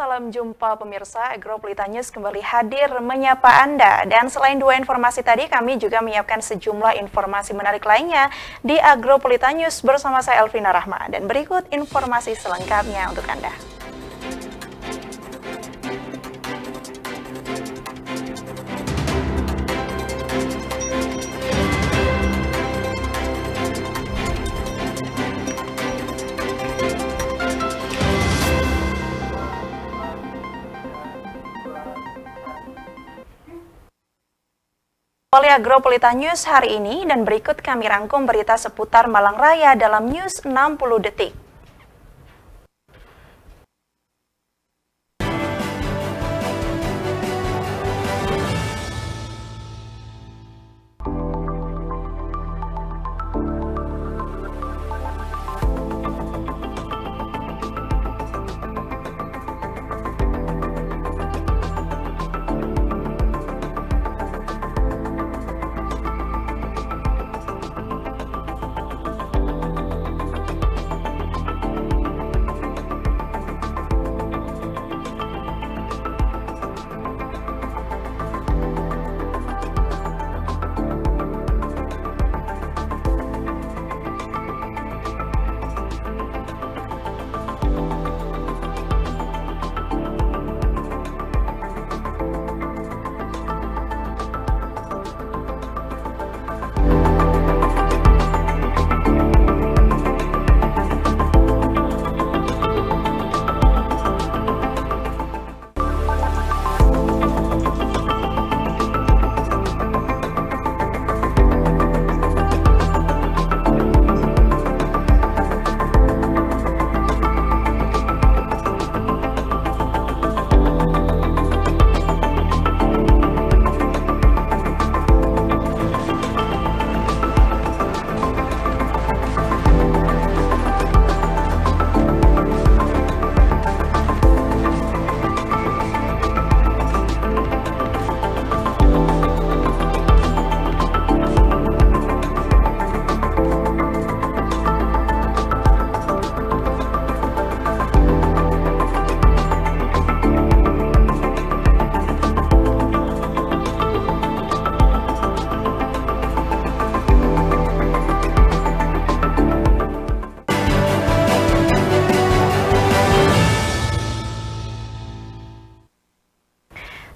salam jumpa pemirsa. Agro Pelita News kembali hadir menyapa Anda. Dan selain dua informasi tadi, kami juga menyiapkan sejumlah informasi menarik lainnya di Agro Pelita News bersama saya Elvina Rahma. Dan berikut informasi selengkapnya untuk Anda. Oleh Agro Pelita News hari ini, dan berikut kami rangkum berita seputar Malang Raya dalam News 60 Detik.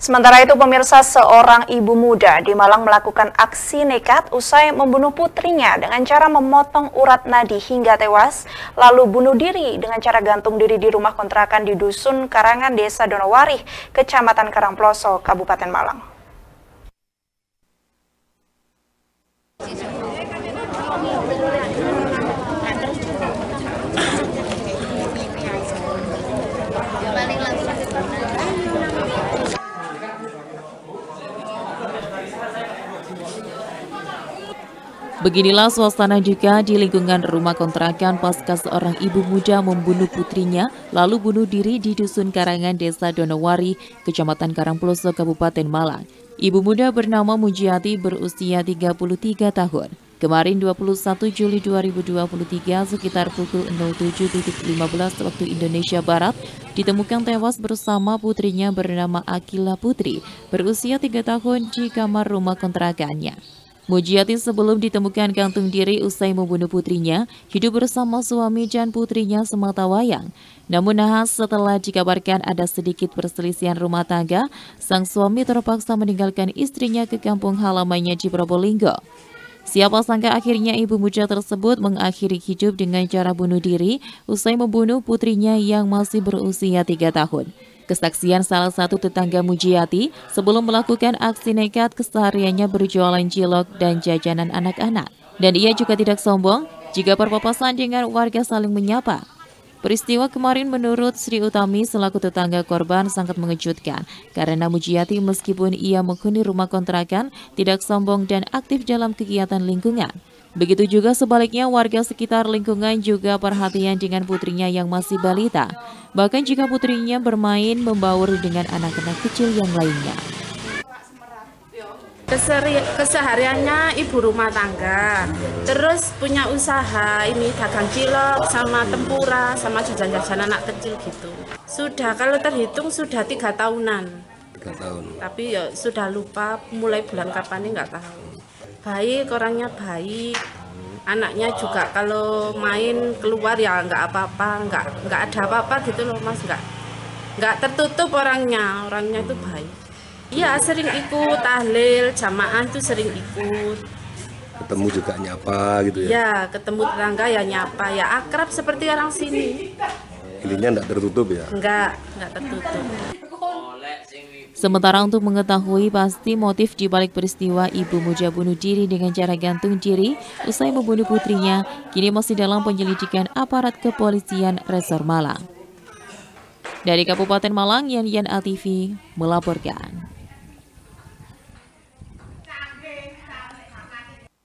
Sementara itu, pemirsa, seorang ibu muda di Malang melakukan aksi nekat usai membunuh putrinya dengan cara memotong urat nadi hingga tewas, lalu bunuh diri dengan cara gantung diri di rumah kontrakan di Dusun Karangan, Desa Donowari, Kecamatan Karangploso, Kabupaten Malang. Beginilah suasana juga di lingkungan rumah kontrakan pasca seorang ibu muda membunuh putrinya lalu bunuh diri di Dusun Karangan, Desa Donowari, Kecamatan Karangploso, Kabupaten Malang. Ibu muda bernama Mujiati berusia 33 tahun. Kemarin 21 Juli 2023 sekitar pukul 07.15 waktu Indonesia Barat ditemukan tewas bersama putrinya bernama Akila Putri berusia 3 tahun di kamar rumah kontrakannya. Mujiati sebelum ditemukan gantung diri usai membunuh putrinya, hidup bersama suami dan putrinya sematawayang. Namun nahas setelah dikabarkan ada sedikit perselisihan rumah tangga, sang suami terpaksa meninggalkan istrinya ke kampung halamannya di Probolinggo. Siapa sangka akhirnya ibu muda tersebut mengakhiri hidup dengan cara bunuh diri usai membunuh putrinya yang masih berusia 3 tahun. Kesaksian salah satu tetangga Mujiati sebelum melakukan aksi nekat kesehariannya berjualan cilok dan jajanan anak-anak. Dan ia juga tidak sombong jika berpapasan dengan warga saling menyapa. Peristiwa kemarin menurut Sri Utami selaku tetangga korban sangat mengejutkan karena Mujiati meskipun ia menghuni rumah kontrakan tidak sombong dan aktif dalam kegiatan lingkungan. Begitu juga sebaliknya warga sekitar lingkungan juga perhatian dengan putrinya yang masih balita. Bahkan jika putrinya bermain membaur dengan anak-anak kecil yang lainnya. Kesehariannya ibu rumah tangga, terus punya usaha ini dagang cilok sama tempura sama jajan-jajan anak kecil gitu. Sudah, kalau terhitung sudah 3 tahunan. 3 tahun. Tapi ya sudah lupa mulai bulan kapan ini nggak tahu. Baik, orangnya baik. Anaknya juga kalau main keluar ya nggak apa-apa, nggak ada apa-apa gitu loh Mas, nggak tertutup orangnya itu baik. Iya sering ikut tahlil, jamaah itu sering ikut. Ketemu juga nyapa gitu ya? Ya, ketemu tetangga ya nyapa, ya akrab seperti orang sini. Intinya nggak tertutup ya? Nggak tertutup. Sementara untuk mengetahui pasti motif di balik peristiwa ibu muda bunuh diri dengan cara gantung diri usai membunuh putrinya, kini masih dalam penyelidikan aparat kepolisian Resor Malang. Dari Kabupaten Malang, Yan ATV melaporkan.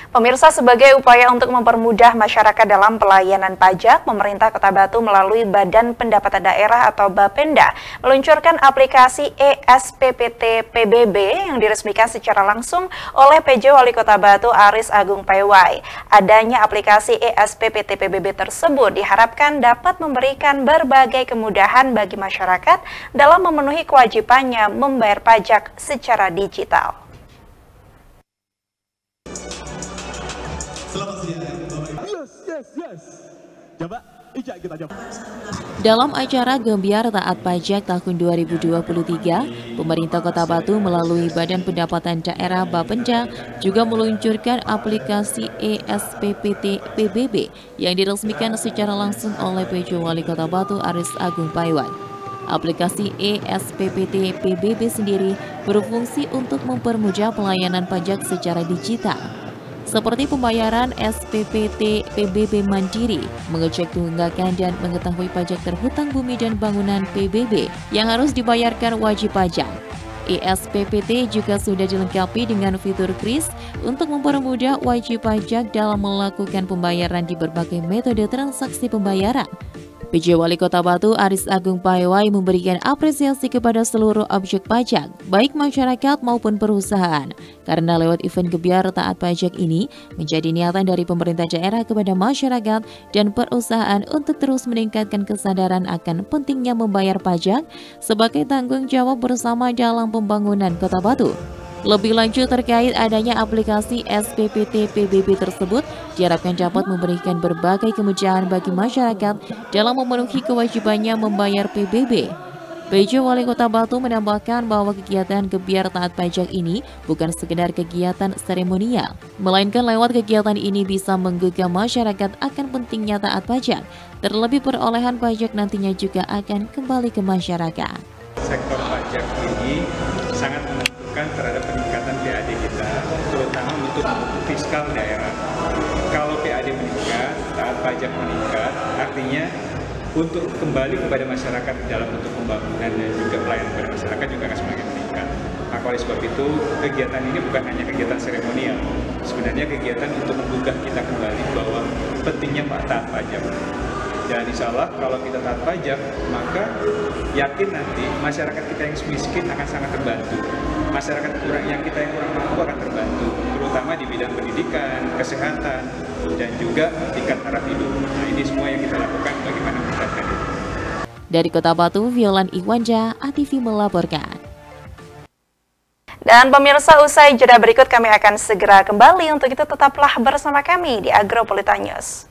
Pemirsa, sebagai upaya untuk mempermudah masyarakat dalam pelayanan pajak, pemerintah Kota Batu melalui Badan Pendapatan Daerah atau Bapenda meluncurkan aplikasi ESPPT PBB yang diresmikan secara langsung oleh PJ Wali Kota Batu Aris Agung Paewai. Adanya aplikasi ESPPT PBB tersebut diharapkan dapat memberikan berbagai kemudahan bagi masyarakat dalam memenuhi kewajibannya membayar pajak secara digital. Coba, kita coba. Dalam acara Gembiar Taat Pajak tahun 2023, pemerintah Kota Batu melalui Badan Pendapatan Daerah Bapenda juga meluncurkan aplikasi ESPPT PBB yang diresmikan secara langsung oleh PJ Wali Kota Batu Aris Agung Paewai. Aplikasi ESPPT PBB sendiri berfungsi untuk mempermudah pelayanan pajak secara digital, seperti pembayaran SPPT PBB Mandiri, mengecek tunggakan dan mengetahui pajak terhutang bumi dan bangunan PBB yang harus dibayarkan wajib pajak. ESPPT juga sudah dilengkapi dengan fitur kris untuk mempermudah wajib pajak dalam melakukan pembayaran di berbagai metode transaksi pembayaran. PJ Wali Kota Batu Aris Agung Paewai memberikan apresiasi kepada seluruh objek pajak, baik masyarakat maupun perusahaan, karena lewat event Gebiar Taat Pajak ini menjadi niatan dari pemerintah daerah kepada masyarakat dan perusahaan untuk terus meningkatkan kesadaran akan pentingnya membayar pajak sebagai tanggung jawab bersama dalam pembangunan Kota Batu. Lebih lanjut terkait adanya aplikasi SPPT PBB tersebut, diharapkan dapat memberikan berbagai kemudahan bagi masyarakat dalam memenuhi kewajibannya membayar PBB. PJ Wali Kota Batu menambahkan bahwa kegiatan Gebiar Taat Pajak ini bukan sekedar kegiatan seremonial, melainkan lewat kegiatan ini bisa menggugah masyarakat akan pentingnya taat pajak, terlebih perolehan pajak nantinya juga akan kembali ke masyarakat. Sektor pajak ini sangat menentukan terhadap peningkatan PAD kita, terutama untuk fiskal daerah. Kalau PAD meningkat, taat pajak meningkat, artinya untuk kembali kepada masyarakat dalam bentuk pembangunan dan juga pelayanan kepada masyarakat juga akan semakin meningkat. Maka oleh sebab itu, kegiatan ini bukan hanya kegiatan seremonial, sebenarnya kegiatan untuk menggugah kita kembali bahwa pentingnya taat pajak. Dan insya Allah kalau kita taat pajak, maka yakin nanti masyarakat kita yang miskin akan sangat terbantu. Masyarakat yang kita yang kurang mampu akan terbantu, terutama di bidang pendidikan, kesehatan, dan juga tingkat taraf hidup. Nah, ini semua yang kita lakukan bagaimana meningkatkan itu. Dari Kota Batu, Violan Iwanja, ATV melaporkan. Dan pemirsa, usai jeda berikut kami akan segera kembali. Untuk itu tetaplah bersama kami di Agropolitan News.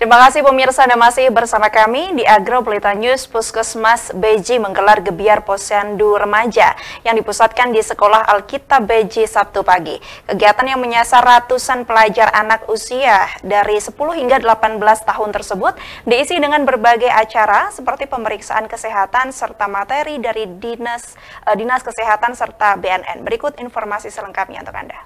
Terima kasih pemirsa, Anda masih bersama kami di Agro Pelita News. Puskesmas Beji menggelar gebiar posyandu remaja yang dipusatkan di Sekolah Alkitab Beji Sabtu pagi. Kegiatan yang menyasar ratusan pelajar anak usia dari 10 hingga 18 tahun tersebut diisi dengan berbagai acara seperti pemeriksaan kesehatan serta materi dari Dinas Kesehatan serta BNN. Berikut informasi selengkapnya untuk Anda.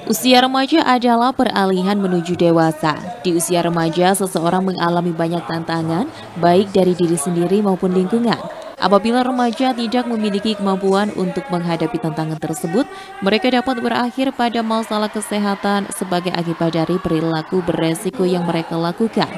Usia remaja adalah peralihan menuju dewasa. Di usia remaja, seseorang mengalami banyak tantangan, baik dari diri sendiri maupun lingkungan. Apabila remaja tidak memiliki kemampuan untuk menghadapi tantangan tersebut, mereka dapat berakhir pada masalah kesehatan sebagai akibat dari perilaku beresiko yang mereka lakukan.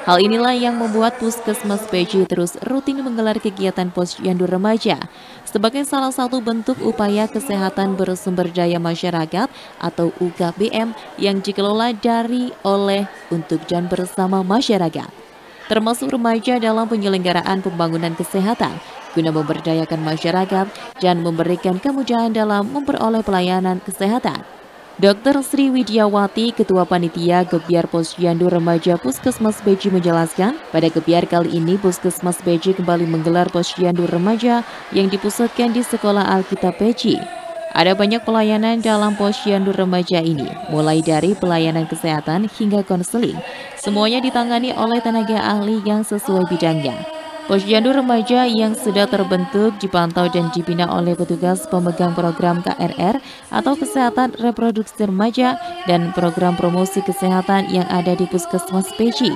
Hal inilah yang membuat Puskesmas Beji terus rutin menggelar kegiatan posyandu remaja sebagai salah satu bentuk upaya kesehatan bersumber daya masyarakat atau UKBM yang dikelola oleh untuk dan bersama masyarakat, termasuk remaja dalam penyelenggaraan pembangunan kesehatan guna memberdayakan masyarakat dan memberikan kemudahan dalam memperoleh pelayanan kesehatan. Dr. Sri Widiawati, Ketua Panitia Gebiar Posyandu Remaja Puskesmas Beji menjelaskan, pada gebiar kali ini Puskesmas Beji kembali menggelar posyandu remaja yang dipusatkan di Sekolah Alkitab Beji. Ada banyak pelayanan dalam posyandu remaja ini, mulai dari pelayanan kesehatan hingga konseling. Semuanya ditangani oleh tenaga ahli yang sesuai bidangnya. Posyandu remaja yang sudah terbentuk dipantau dan dibina oleh petugas pemegang program KRR atau Kesehatan Reproduksi Remaja dan program promosi kesehatan yang ada di Puskesmas Beji.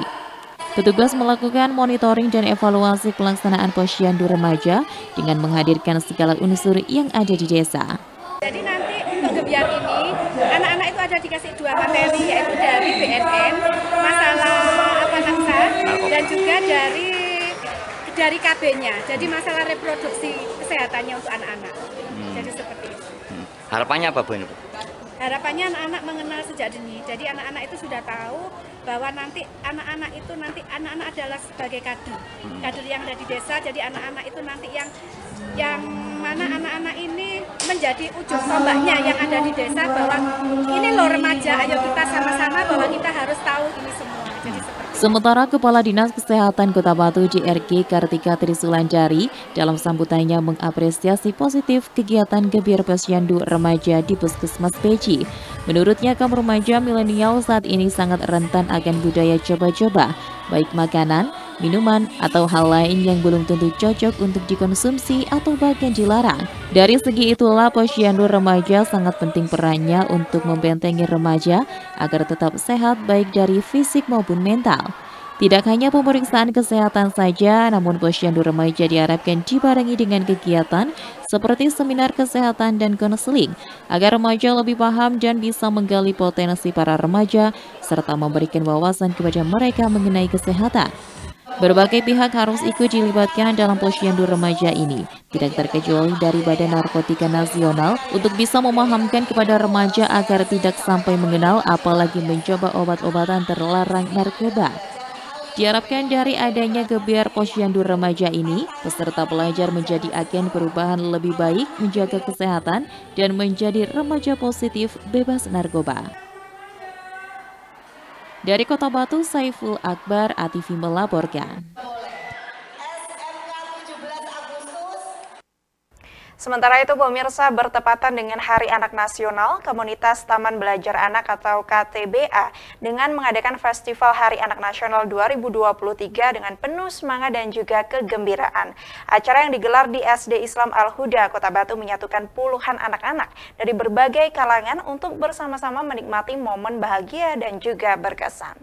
Petugas melakukan monitoring dan evaluasi pelaksanaan posyandu remaja dengan menghadirkan segala unsur yang ada di desa. Jadi nanti untuk gebiar ini, anak-anak itu ada dikasih 2 materi, yaitu dari BNN, masalah dan juga dari KB-nya, jadi masalah reproduksi kesehatannya untuk anak-anak. Jadi seperti itu. Harapannya apa Bu? Harapannya anak-anak mengenal sejak dini. Jadi anak-anak itu sudah tahu bahwa nanti anak-anak adalah sebagai kader yang ada di desa. Jadi anak-anak itu nanti yang mana anak-anak ini menjadi ujung tombaknya yang ada di desa, bahwa ini loh remaja, ayo kita sama-sama bahwa kita harus tahu ini semua. Jadi Sementara Kepala Dinas Kesehatan Kota Batu DRG Kartika Trisulandari dalam sambutannya mengapresiasi positif kegiatan gebiar posyandu remaja di Puskesmas Beji. Menurutnya, kaum remaja milenial saat ini sangat rentan akan budaya coba-coba, baik makanan, minuman, atau hal lain yang belum tentu cocok untuk dikonsumsi atau bahkan dilarang. Dari segi itulah, posyandu remaja sangat penting perannya untuk membentengi remaja agar tetap sehat baik dari fisik maupun mental. Tidak hanya pemeriksaan kesehatan saja, namun posyandu remaja diharapkan dibarengi dengan kegiatan seperti seminar kesehatan dan konseling, agar remaja lebih paham dan bisa menggali potensi para remaja, serta memberikan wawasan kepada mereka mengenai kesehatan. Berbagai pihak harus ikut dilibatkan dalam posyandu remaja ini, tidak terkecuali dari Badan Narkotika Nasional, untuk bisa memahamkan kepada remaja agar tidak sampai mengenal apalagi mencoba obat-obatan terlarang narkoba. Diharapkan dari adanya gebiar posyandu remaja ini, peserta pelajar menjadi agen perubahan lebih baik, menjaga kesehatan, dan menjadi remaja positif bebas narkoba. Dari Kota Batu, Saiful Akbar, ATV melaporkan. Sementara itu, pemirsa, bertepatan dengan Hari Anak Nasional, Komunitas Taman Belajar Anak atau KTBA dengan mengadakan Festival Hari Anak Nasional 2023 dengan penuh semangat dan juga kegembiraan. Acara yang digelar di SD Islam Al-Huda, Kota Batu menyatukan puluhan anak-anak dari berbagai kalangan untuk bersama-sama menikmati momen bahagia dan juga berkesan.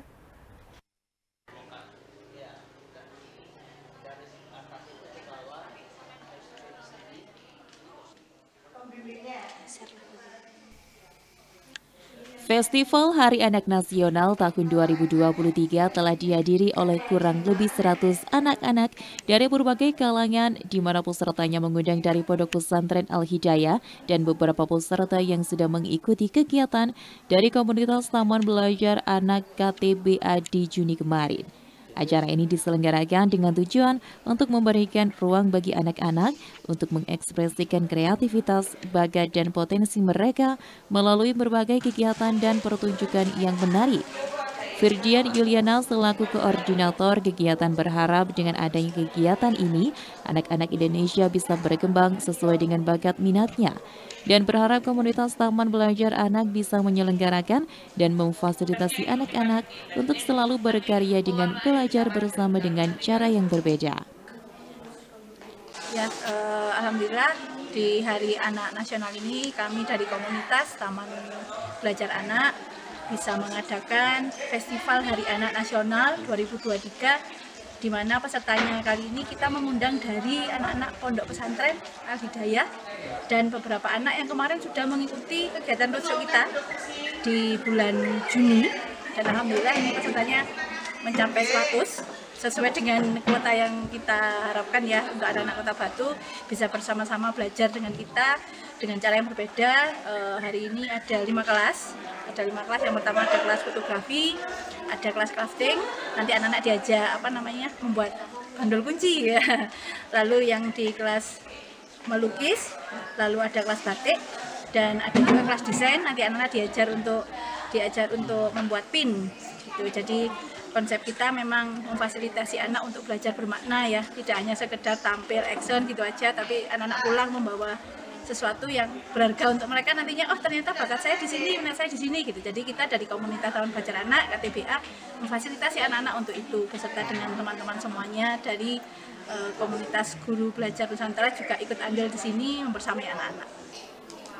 Festival Hari Anak Nasional tahun 2023 telah dihadiri oleh kurang lebih 100 anak-anak dari berbagai kalangan, di mana pesertanya mengundang dari Pondok Pesantren Al-Hidayah dan beberapa peserta yang sudah mengikuti kegiatan dari komunitas Taman Belajar Anak KTBA di Juni kemarin. Acara ini diselenggarakan dengan tujuan untuk memberikan ruang bagi anak-anak untuk mengekspresikan kreativitas, bakat, dan potensi mereka melalui berbagai kegiatan dan pertunjukan yang menarik. Firdian Yuliana selaku koordinator kegiatan berharap dengan adanya kegiatan ini, anak-anak Indonesia bisa berkembang sesuai dengan bakat minatnya dan berharap komunitas Taman Belajar Anak bisa menyelenggarakan dan memfasilitasi anak-anak untuk selalu berkarya dengan belajar bersama dengan cara yang berbeda. Ya, alhamdulillah di Hari Anak Nasional ini kami dari komunitas Taman Belajar Anak bisa mengadakan Festival Hari Anak Nasional 2023, di mana pesertanya kali ini kita mengundang dari anak-anak pondok pesantren Al-Hidayah dan beberapa anak yang kemarin sudah mengikuti kegiatan roadshow kita di bulan Juni, dan alhamdulillah ini pesertanya mencapai 100 sesuai dengan kuota yang kita harapkan ya, untuk anak-anak Kota Batu bisa bersama-sama belajar dengan kita dengan cara yang berbeda. Hari ini ada 5 kelas. Ada 5 kelas. Yang pertama ada kelas fotografi, ada kelas crafting. Nanti anak-anak diajak membuat bandul kunci ya. Lalu yang di kelas melukis, lalu ada kelas batik, dan ada juga kelas desain. Nanti anak-anak diajar untuk membuat pin gitu. Jadi konsep kita memang memfasilitasi anak untuk belajar bermakna ya, tidak hanya sekedar tampil action gitu aja, tapi anak-anak pulang membawa sesuatu yang berharga untuk mereka nantinya. Oh, ternyata bakat saya di sini, minat saya di sini gitu. Jadi kita dari komunitas Taman Belajar Anak KTBA memfasilitasi anak-anak untuk itu, beserta dengan teman-teman semuanya dari komunitas guru belajar Nusantara juga ikut andil di sini membersamai anak-anak.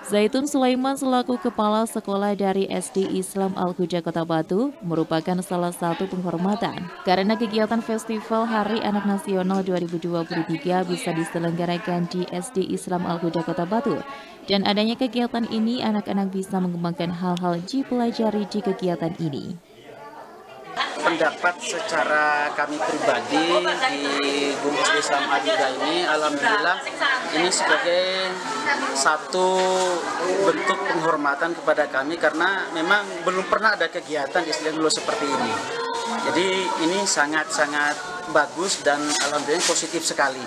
Zaitun Sulaiman selaku Kepala Sekolah dari SD Islam Al-Huda Kota Batu merupakan salah satu penghormatan karena kegiatan Festival Hari Anak Nasional 2023 bisa diselenggarakan di SD Islam Al-Huda Kota Batu. Dan adanya kegiatan ini, anak-anak bisa mengembangkan hal-hal yang dipelajari di kegiatan ini. Pendapat secara kami pribadi di Guru Islam Al-Huda ini, alhamdulillah ini sebagai satu bentuk penghormatan kepada kami karena memang belum pernah ada kegiatan Islam dulu seperti ini. Jadi ini sangat-sangat bagus dan alhamdulillah positif sekali.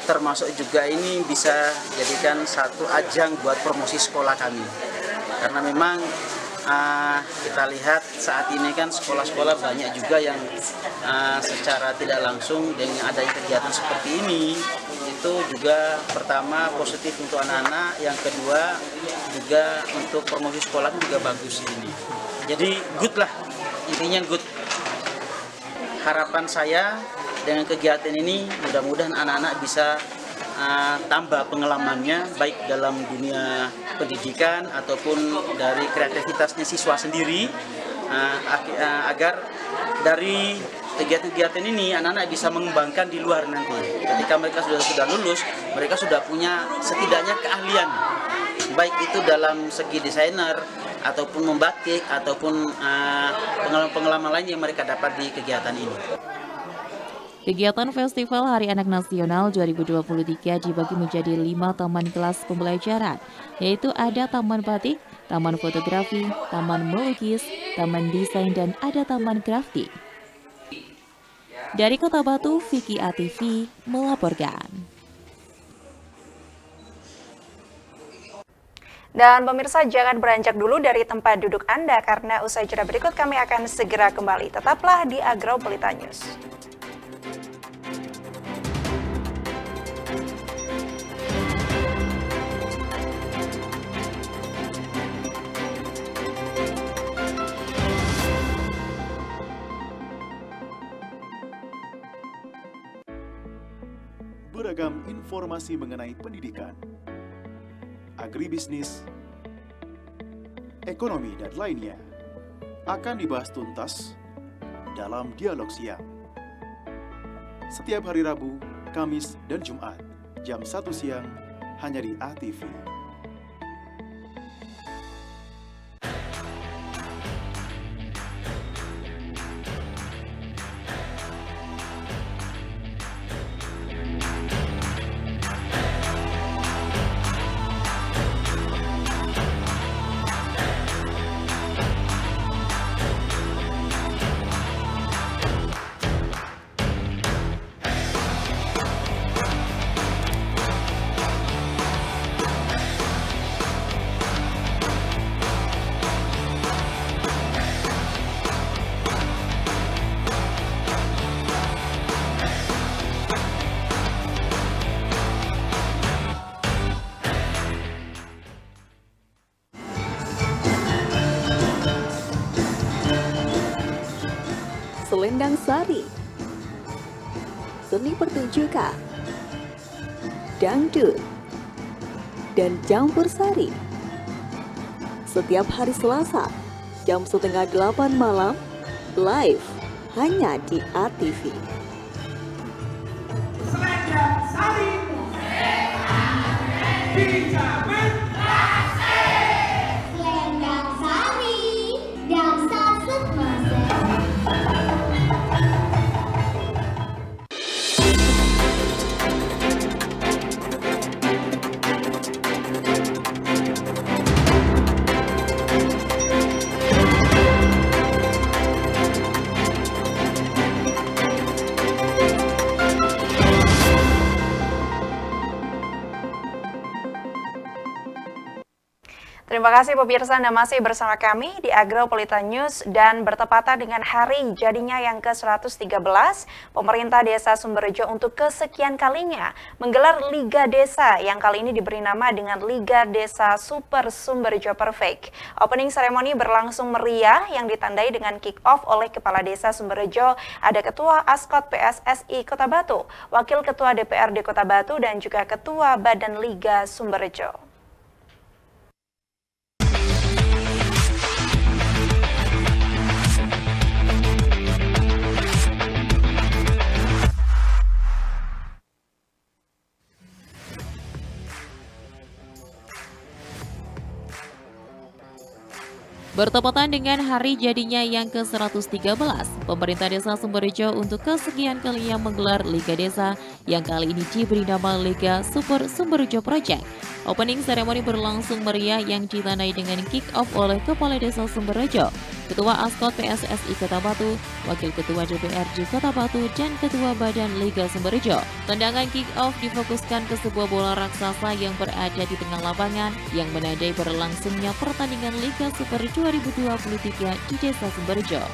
Termasuk juga ini bisa jadikan satu ajang buat promosi sekolah kami. Karena memang kita lihat saat ini kan sekolah-sekolah banyak juga yang secara tidak langsung dengan adanya kegiatan seperti ini, itu juga pertama positif untuk anak-anak, yang kedua juga untuk promosi sekolah juga bagus ini. Jadi good lah, intinya good. Harapan saya dengan kegiatan ini mudah-mudahan anak-anak bisa tambah pengalamannya baik dalam dunia pendidikan ataupun dari kreativitasnya siswa sendiri, agar dari kegiatan-kegiatan ini anak-anak bisa mengembangkan di luar nanti. Ketika mereka sudah lulus, mereka sudah punya setidaknya keahlian, baik itu dalam segi desainer ataupun membatik ataupun pengalaman-pengalaman lain yang mereka dapat di kegiatan ini. Kegiatan Festival Hari Anak Nasional 2023 dibagi menjadi 5 taman kelas pembelajaran, yaitu ada Taman Batik, Taman Fotografi, Taman Melukis, Taman Desain, dan ada Taman Crafting. Dari Kota Batu, Vicky ATV melaporkan. Dan pemirsa, jangan beranjak dulu dari tempat duduk Anda karena usai jeda berikut kami akan segera kembali. Tetaplah di Agropelita News. Beragam informasi mengenai pendidikan, agribisnis, ekonomi, dan lainnya akan dibahas tuntas dalam Dialog Siang. Setiap hari Rabu, Kamis, dan Jumat, jam 1 siang, hanya di ATV. selendang sari, seni pertunjukan, dangdut, dan campur sari. Setiap hari Selasa, jam 7:30 malam, live hanya di ATV. Selendang sari, dijamin selendang sari, dansa semasa. Terima kasih pemirsa, Anda masih bersama kami di Agropolitan News, dan bertepatan dengan hari jadinya yang ke-113, pemerintah Desa Sumberjo untuk kesekian kalinya menggelar Liga Desa yang kali ini diberi nama dengan Liga Desa Super Sumberjo Perfect. Opening ceremony berlangsung meriah yang ditandai dengan kick-off oleh Kepala Desa Sumberjo, ada Ketua Askot PSSI Kota Batu, Wakil Ketua DPRD Kota Batu, dan juga Ketua Badan Liga Sumberjo. Bertepatan dengan hari jadinya yang ke-113, pemerintah Desa Sumberjo untuk kesekian kalinya menggelar Liga Desa yang kali ini diberi nama Liga Super Sumberjo Project. Opening ceremony berlangsung meriah yang ditandai dengan kick-off oleh Kepala Desa Sumberjo, Ketua Askot PSSI Kota Batu, Wakil Ketua DPRD Kota Batu, dan Ketua Badan Liga Sumberjo. Tendangan kick-off difokuskan ke sebuah bola raksasa yang berada di tengah lapangan yang menandai berlangsungnya pertandingan Liga Super 2023 di Desa Sumberjo.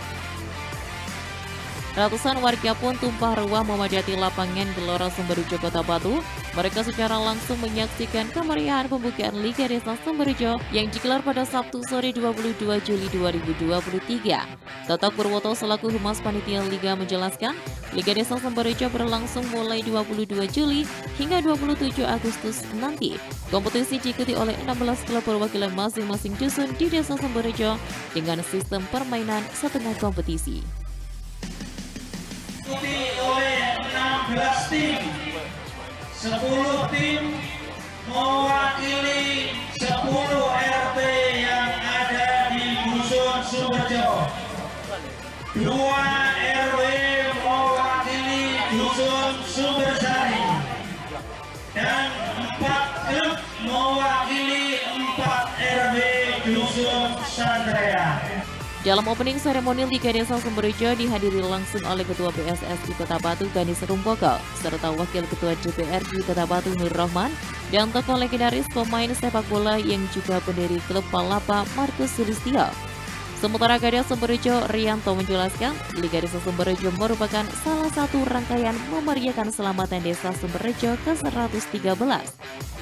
Ratusan warga pun tumpah ruah memadati lapangan Gelora Sumberjo Kota Batu. Mereka secara langsung menyaksikan kemeriahan pembukaan Liga Desa Sumberjo yang digelar pada Sabtu sore 22 Juli 2023. Tatak Purwoto selaku Humas Panitia Liga menjelaskan, Liga Desa Sumberjo berlangsung mulai 22 Juli hingga 27 Agustus nanti. Kompetisi diikuti oleh 16 klub perwakilan masing-masing dusun di Desa Sumberjo dengan sistem permainan setengah kompetisi. Diikuti oleh 16 tim, 10 tim mewakili 10 RT yang ada di Dusun Sumberjo, 2 RW mewakili Dusun Sumbersari, dan 4 klub mewakili 4 RW Dusun Sandrea. Dalam opening seremoni Liga Desa Sumberjo dihadiri langsung oleh Ketua PSSI Kota Batu Ganis Rumpoko, serta Wakil Ketua DPRD Kota Batu Nur Rahman, dan tokoh legendaris pemain sepak bola yang juga pendiri klub Palapa Markus Sulistyo. Sementara Kadis Sumberjo Rianto menjelaskan, Liga Desa Sumberjo merupakan salah satu rangkaian memeriahkan Selamatan Desa Sumberjo ke-113.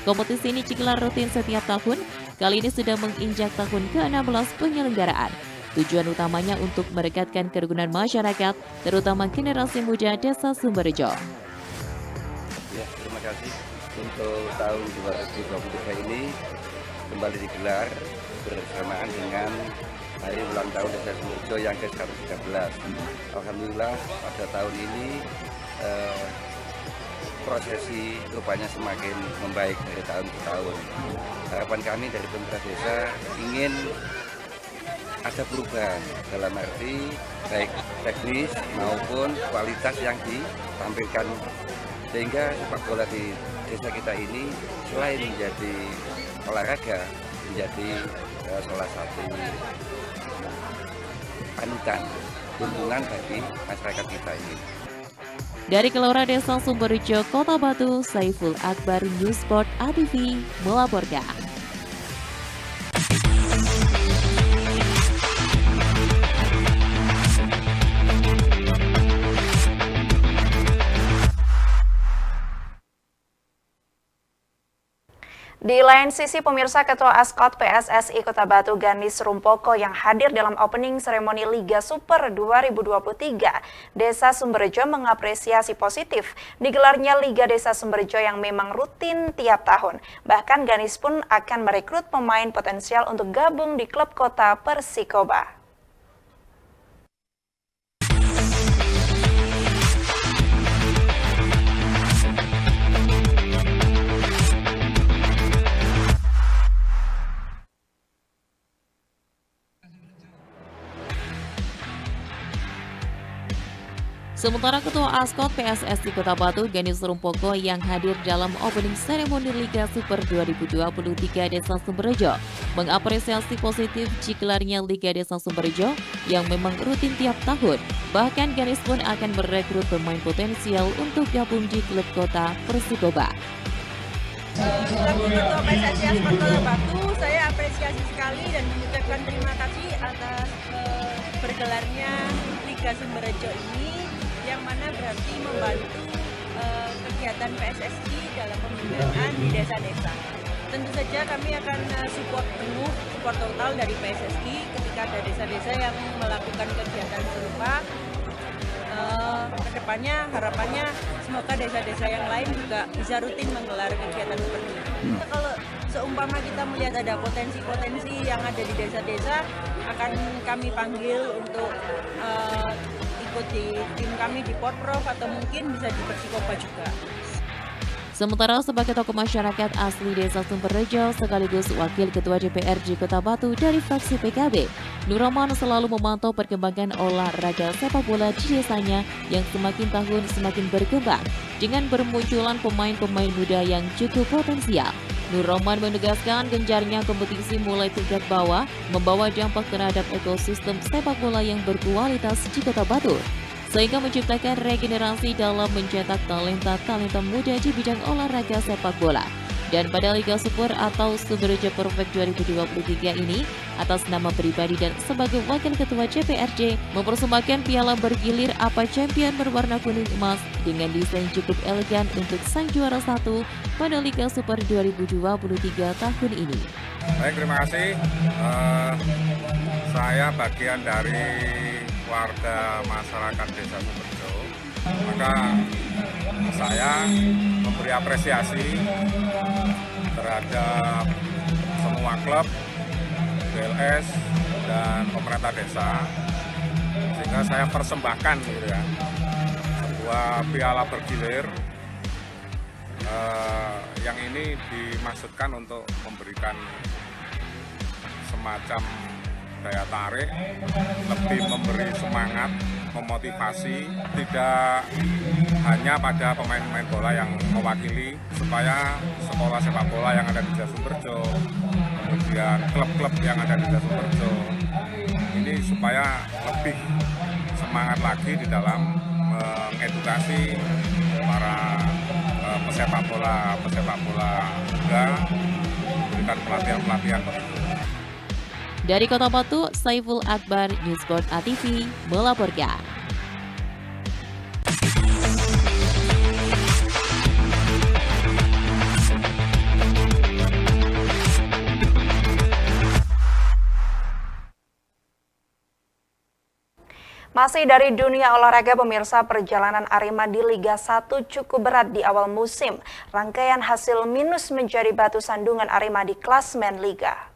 Kompetisi ini digelar rutin setiap tahun, kali ini sudah menginjak tahun ke-16 penyelenggaraan. Tujuan utamanya untuk merekatkan kerukunan masyarakat, terutama generasi muda Desa Sumberjo. Ya, terima kasih. Untuk tahun 2023 ini kembali digelar bersamaan dengan hari ulang tahun Desa Sumberjo yang ke-113. Alhamdulillah pada tahun ini prosesi rupanya semakin membaik dari tahun ke tahun. Harapan kami dari pemerintah desa ingin ada perubahan dalam arti baik teknis maupun kualitas yang ditampilkan, sehingga sepak bola di desa kita ini selain menjadi olahraga menjadi salah satu panutan tuntunan bagi masyarakat kita ini. Dari Kelurahan Desa Sumberjo, Kota Batu, Saiful Akbar, Newsport ATV melaporkan. Di lain sisi, pemirsa, Ketua Askot PSSI Kota Batu Ganis Rumpoko yang hadir dalam opening seremoni Liga Super 2023 Desa Sumberjo mengapresiasi positif digelarnya Liga Desa Sumberjo yang memang rutin tiap tahun. Bahkan Ganis pun akan merekrut pemain potensial untuk gabung di klub kota Persikoba. Sementara Ketua Askot PSSI Kota Batu Ganis Rumpoko yang hadir dalam opening seremoni Liga Super 2023 Desa Sumberjo mengapresiasi positif digelarnya Liga Desa Sumberjo yang memang rutin tiap tahun. Bahkan Ganis pun akan merekrut pemain potensial untuk gabung di klub kota Persikoba. Selaku Ketua PSSI Askot Kota Batu, saya apresiasi sekali dan mengucapkan terima kasih atas bergelarnya Liga Sumberjo ini, yang mana berarti membantu kegiatan PSSI dalam pembinaan di desa-desa. Tentu saja kami akan support penuh, support total dari PSSI ketika ada desa-desa yang melakukan kegiatan serupa. Kedepannya harapannya semoga desa-desa yang lain juga bisa rutin menggelar kegiatan seperti ini. Kalau seumpama kita melihat ada potensi-potensi yang ada di desa-desa, akan kami panggil untuk ikut di tim kami di Porprov atau mungkin bisa di Persikoba juga. Sementara sebagai tokoh masyarakat asli Desa Sumberjo sekaligus Wakil Ketua DPRD Kota Batu dari fraksi PKB, Nur Rahman selalu memantau perkembangan olahraga sepak bola di desanya yang semakin tahun semakin berkembang dengan bermunculan pemain-pemain muda yang cukup potensial. Nur Rahman menegaskan gencarnya kompetisi mulai tingkat bawah membawa dampak terhadap ekosistem sepak bola yang berkualitas di Kota Batu, sehingga menciptakan regenerasi dalam mencetak talenta-talenta muda di bidang olahraga sepak bola. Dan pada Liga Super atau Sumberjo Perfect 2023 ini, atas nama pribadi dan sebagai Wakil Ketua DPRD, mempersembahkan piala bergilir APA Champion berwarna kuning emas dengan desain cukup elegan untuk sang juara satu pada Liga Super 2023 tahun ini. Baik, terima kasih. Saya bagian dari warga masyarakat Desa Sumberjo, maka saya memberi apresiasi terhadap semua klub, BLS dan pemerintah desa, sehingga saya persembahkan gitu ya, sebuah piala bergilir yang ini dimaksudkan untuk memberikan semacam daya tarik, lebih memberi semangat, memotivasi, tidak hanya pada pemain-pemain bola yang mewakili, supaya sekolah sepak bola yang ada di Desa Sumberjo, kemudian klub-klub yang ada di Desa Sumberjo, ini supaya lebih semangat lagi di dalam mengedukasi para pesepak bola juga, memberikan pelatihan-pelatihan begitu. Dari Kota Batu, Saiful Akbar, Newsport ATV melaporkan. Masih dari dunia olahraga, pemirsa, perjalanan Arema di Liga 1 cukup berat di awal musim. Rangkaian hasil minus menjadi batu sandungan Arema di klasemen Liga.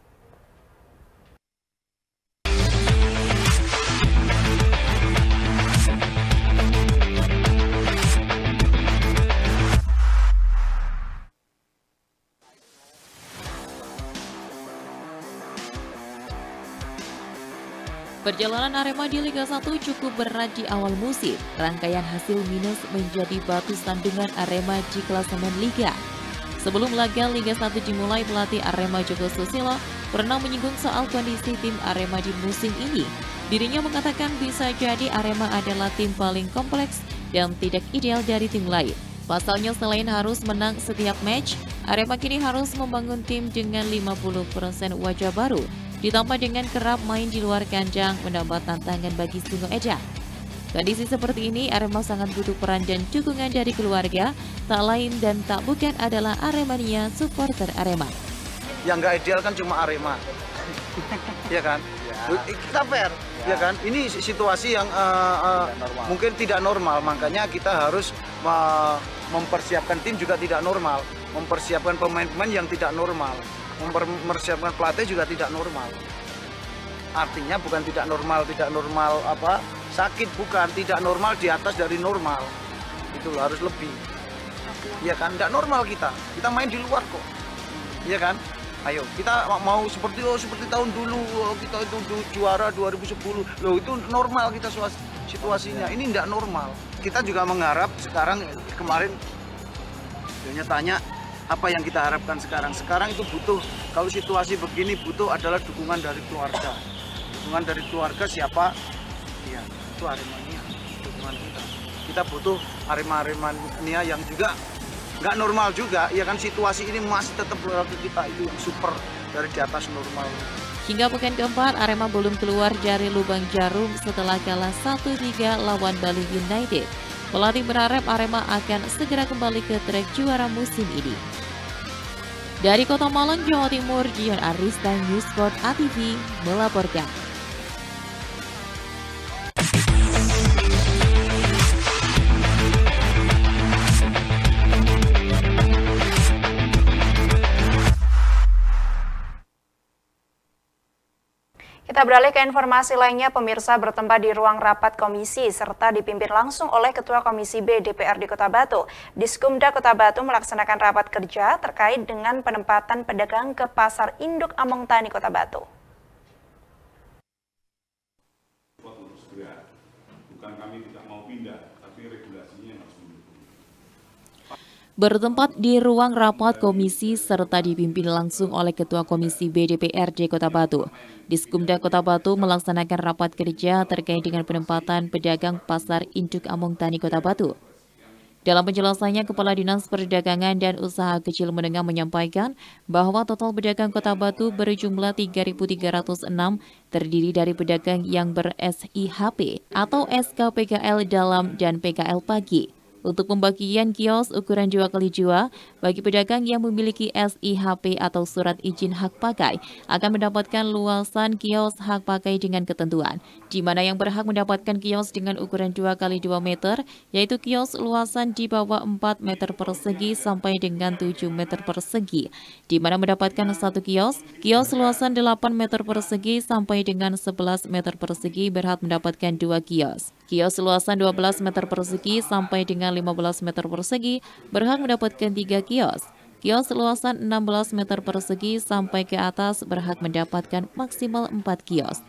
Perjalanan Arema di Liga 1 cukup berat di awal musim. Rangkaian hasil minus menjadi batu sandungan Arema di klasemen Liga. Sebelum laga Liga 1 dimulai, pelatih Arema Joko Susilo pernah menyinggung soal kondisi tim Arema di musim ini. Dirinya mengatakan bisa jadi Arema adalah tim paling kompleks dan tidak ideal dari tim lain. Pasalnya selain harus menang setiap match, Arema kini harus membangun tim dengan 50% wajah baru. Ditambah dengan kerap main di luar kandang menambah tantangan bagi Singo Edan. Kondisi seperti ini, Arema sangat butuh peran dan dukungan dari keluarga, tak lain dan tak bukan adalah Aremania, supporter Arema. Yang nggak ideal kan cuma Arema, ya kan? Kita fair, ya kan? Ini situasi yang mungkin tidak normal, makanya kita harus mempersiapkan tim juga tidak normal, mempersiapkan pemain-pemain yang tidak normal, mempersiapkan pelatih juga tidak normal. Artinya bukan tidak normal apa sakit, bukan, tidak normal di atas dari normal, itu harus lebih, ya kan? Tidak normal kita main di luar kok, ya kan? Ayo, kita mau seperti tahun dulu, kita itu juara 2010, loh itu normal kita situasinya, ini tidak normal. Kita juga mengharap sekarang, kemarin tanya apa yang kita harapkan sekarang itu butuh, kalau situasi begini butuh adalah dukungan dari keluarga. Dukungan dari keluarga siapa? Ya, itu Aremania, dukungan kita. Kita butuh Aremania yang juga nggak normal juga, ya kan, situasi ini masih tetap kita itu yang super dari di atas normal. Hingga pekan keempat, Arema belum keluar dari lubang jarum setelah kalah 1-3 lawan Bali United. Pelatih berharap Arema akan segera kembali ke trek juara musim ini. Dari Kota Malang, Jawa Timur, Dion Arista, News Sport ATV melaporkan. Kita beralih ke informasi lainnya, pemirsa, bertempat di ruang rapat komisi serta dipimpin langsung oleh Ketua Komisi B DPRD Kota Batu. Diskumda Kota Batu melaksanakan rapat kerja terkait dengan penempatan pedagang ke Pasar Induk Among Tani Kota Batu. Bukan kami tidak mau pindah, tapi regulasinya harus mendukung. Bertempat di ruang rapat komisi serta dipimpin langsung oleh Ketua Komisi B DPRD Kota Batu. Diskumda Kota Batu melaksanakan rapat kerja terkait dengan penempatan pedagang Pasar Induk Among Tani Kota Batu. Dalam penjelasannya, Kepala Dinas Perdagangan dan Usaha Kecil Menengah menyampaikan bahwa total pedagang Kota Batu berjumlah 3.306, terdiri dari pedagang yang ber-SIHP atau SKPKL Dalam dan PKL Pagi. Untuk pembagian kios ukuran 2x2, bagi pedagang yang memiliki SIHP atau surat izin hak pakai akan mendapatkan luasan kios hak pakai dengan ketentuan, di mana yang berhak mendapatkan kios dengan ukuran 2x2 meter, yaitu kios luasan di bawah 4 meter persegi sampai dengan 7 meter persegi, di mana mendapatkan satu kios luasan 8 meter persegi sampai dengan 11 meter persegi berhak mendapatkan 2 kios. Kios luasan 12 meter persegi sampai dengan 15 meter persegi berhak mendapatkan 3 kios. Kios luasan 16 meter persegi sampai ke atas berhak mendapatkan maksimal 4 kios.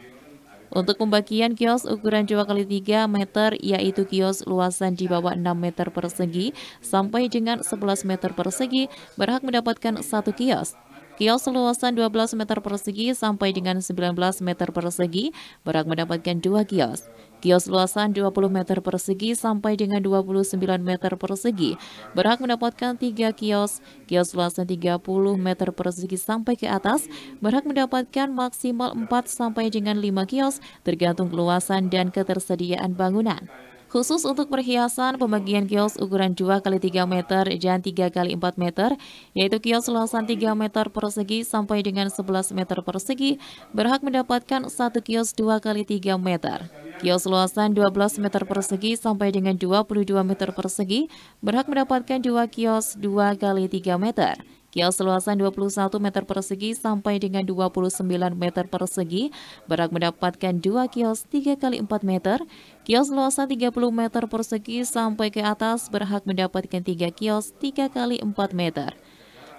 Untuk pembagian kios ukuran 2x3 meter, yaitu kios luasan di bawah 6 meter persegi sampai dengan 11 meter persegi berhak mendapatkan 1 kios. Kios luasan 12 meter persegi sampai dengan 19 meter persegi berhak mendapatkan 2 kios. Kios luasan 20 meter persegi sampai dengan 29 meter persegi berhak mendapatkan 3 kios. Kios luasan 30 meter persegi sampai ke atas berhak mendapatkan maksimal 4 sampai dengan 5 kios tergantung luasan dan ketersediaan bangunan. Khusus untuk perhiasan, pembagian kios ukuran 2x3 meter dan 3x4 meter, yaitu kios luasan 3 meter persegi sampai dengan 11 meter persegi, berhak mendapatkan 1 kios 2x3 meter. Kios luasan 12 meter persegi sampai dengan 22 meter persegi, berhak mendapatkan 2 kios 2x3 meter. Kios luasan 21 meter persegi sampai dengan 29 meter persegi berhak mendapatkan 2 kios 3x4 meter. Kios luasan 30 meter persegi sampai ke atas berhak mendapatkan 3 kios 3x4 meter.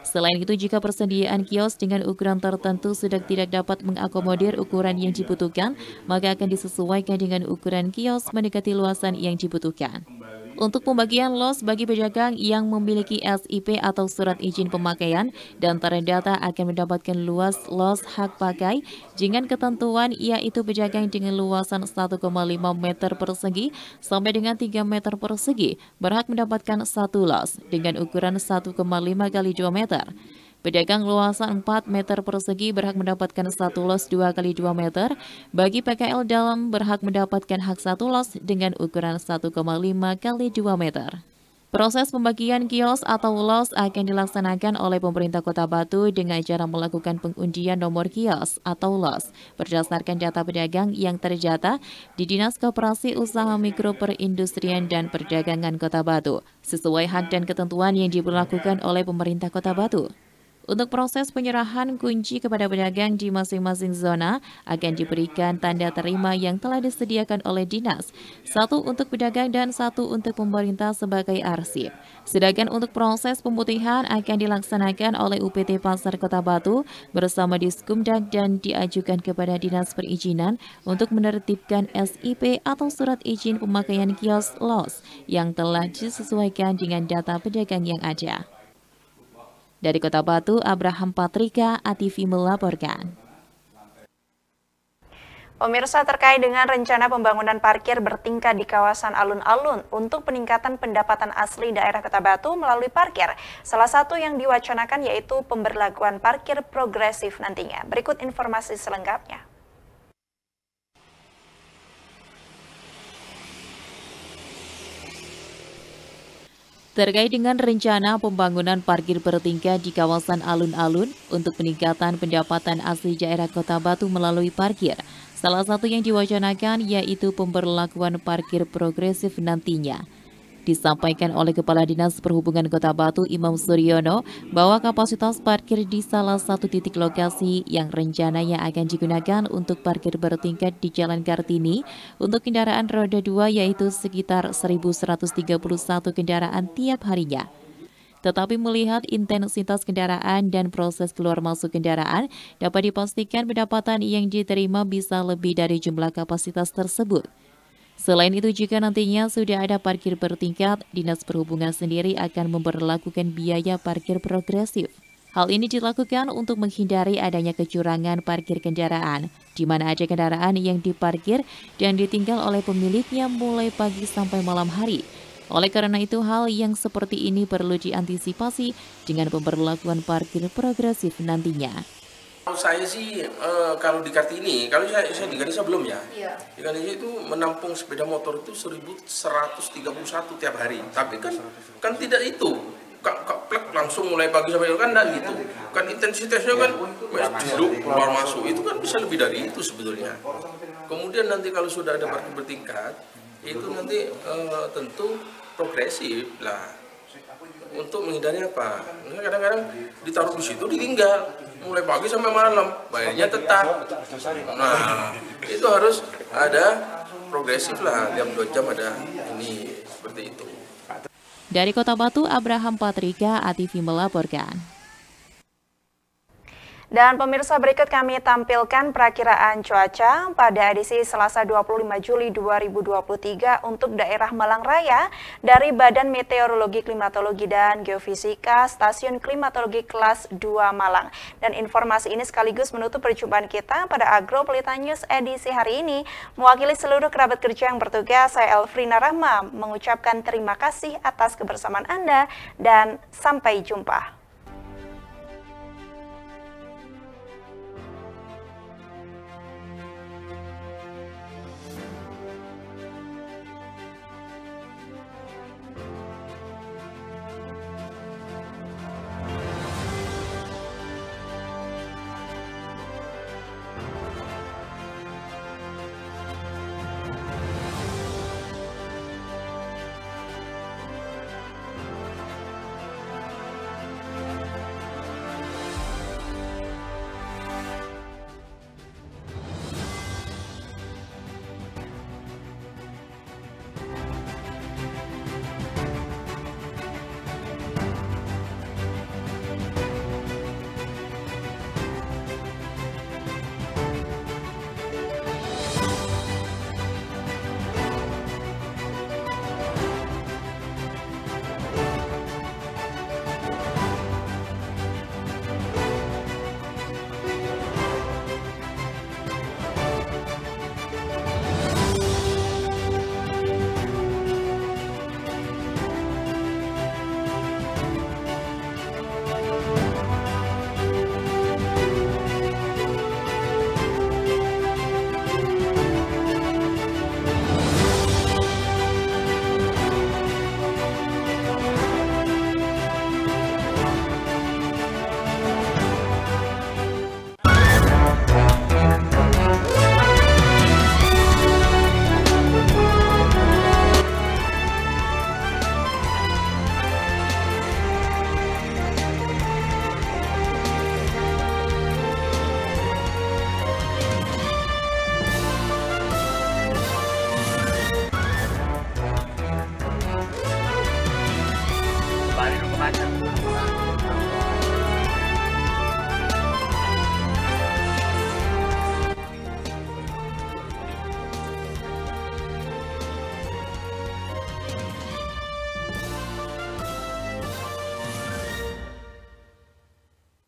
Selain itu, jika persediaan kios dengan ukuran tertentu sudah tidak dapat mengakomodir ukuran yang dibutuhkan, maka akan disesuaikan dengan ukuran kios mendekati luasan yang dibutuhkan. Untuk pembagian los bagi pedagang yang memiliki SIP atau surat izin pemakaian dan terdata akan mendapatkan luas los hak pakai dengan ketentuan, yaitu pedagang dengan luasan 1,5 meter persegi sampai dengan 3 meter persegi berhak mendapatkan 1 los dengan ukuran 1,5 x 2 meter. Pedagang luasan 4 meter persegi berhak mendapatkan 1 los 2 x 2 meter. Bagi PKL dalam berhak mendapatkan hak 1 los dengan ukuran 1,5 x 2 meter. Proses pembagian kios atau los akan dilaksanakan oleh pemerintah Kota Batu dengan cara melakukan pengundian nomor kios atau los berdasarkan data pedagang yang terdata di Dinas Koperasi Usaha Mikro Perindustrian dan Perdagangan Kota Batu, sesuai hak dan ketentuan yang diberlakukan oleh pemerintah Kota Batu. Untuk proses penyerahan kunci kepada pedagang di masing-masing zona akan diberikan tanda terima yang telah disediakan oleh dinas, 1 untuk pedagang dan 1 untuk pemerintah sebagai arsip. Sedangkan untuk proses pemutihan akan dilaksanakan oleh UPT Pasar Kota Batu bersama Diskumdag dan diajukan kepada Dinas Perizinan untuk menertibkan SIP atau surat izin pemakaian kios los yang telah disesuaikan dengan data pedagang yang ada. Dari Kota Batu, Abraham Patrika, ATV melaporkan. Pemirsa, terkait dengan rencana pembangunan parkir bertingkat di kawasan alun-alun untuk peningkatan pendapatan asli daerah Kota Batu melalui parkir, salah satu yang diwacanakan yaitu pemberlakuan parkir progresif nantinya. Berikut informasi selengkapnya. Terkait dengan rencana pembangunan parkir bertingkat di kawasan alun-alun untuk peningkatan pendapatan asli daerah Kota Batu melalui parkir, salah satu yang diwacanakan yaitu pemberlakuan parkir progresif nantinya. Disampaikan oleh Kepala Dinas Perhubungan Kota Batu Imam Suryono bahwa kapasitas parkir di salah satu titik lokasi yang rencananya akan digunakan untuk parkir bertingkat di Jalan Kartini untuk kendaraan roda 2 yaitu sekitar 1.131 kendaraan tiap harinya. Tetapi melihat intensitas kendaraan dan proses keluar masuk kendaraan, dapat dipastikan pendapatan yang diterima bisa lebih dari jumlah kapasitas tersebut. Selain itu, jika nantinya sudah ada parkir bertingkat, Dinas Perhubungan sendiri akan memberlakukan biaya parkir progresif. Hal ini dilakukan untuk menghindari adanya kecurangan parkir kendaraan, di mana ada kendaraan yang diparkir dan ditinggal oleh pemiliknya mulai pagi sampai malam hari. Oleh karena itu, hal yang seperti ini perlu diantisipasi dengan pemberlakuan parkir progresif nantinya. Saya sih kalau di Kartini, kalau saya di Ganesha belum ya. Di Ganesha itu menampung sepeda motor itu 1.131 tiap hari. Tapi kan tidak itu. Plek langsung mulai pagi sampai kan enggak gitu. Kan intensitasnya kan duduk keluar masuk itu kan bisa lebih dari itu sebetulnya. Kemudian nanti kalau sudah ada parkir bertingkat, itu nanti tentu progresif lah. Untuk menghindari apa? Kadang-kadang ditaruh di situ ditinggal mulai pagi sampai malam, bayarnya tetap. Nah, itu harus ada progresif lah, tiap 2 jam ada ini seperti itu. Dari Kota Batu, Abraham Patrika, ATV melaporkan. Dan pemirsa, berikut kami tampilkan perakiraan cuaca pada edisi Selasa 25 Juli 2023 untuk daerah Malang Raya dari Badan Meteorologi, Klimatologi, dan Geofisika Stasiun Klimatologi Kelas 2 Malang. Dan informasi ini sekaligus menutup perjumpaan kita pada Agro Pelita News edisi hari ini. Mewakili seluruh kerabat kerja yang bertugas, saya Elfrina Rahma mengucapkan terima kasih atas kebersamaan Anda dan sampai jumpa.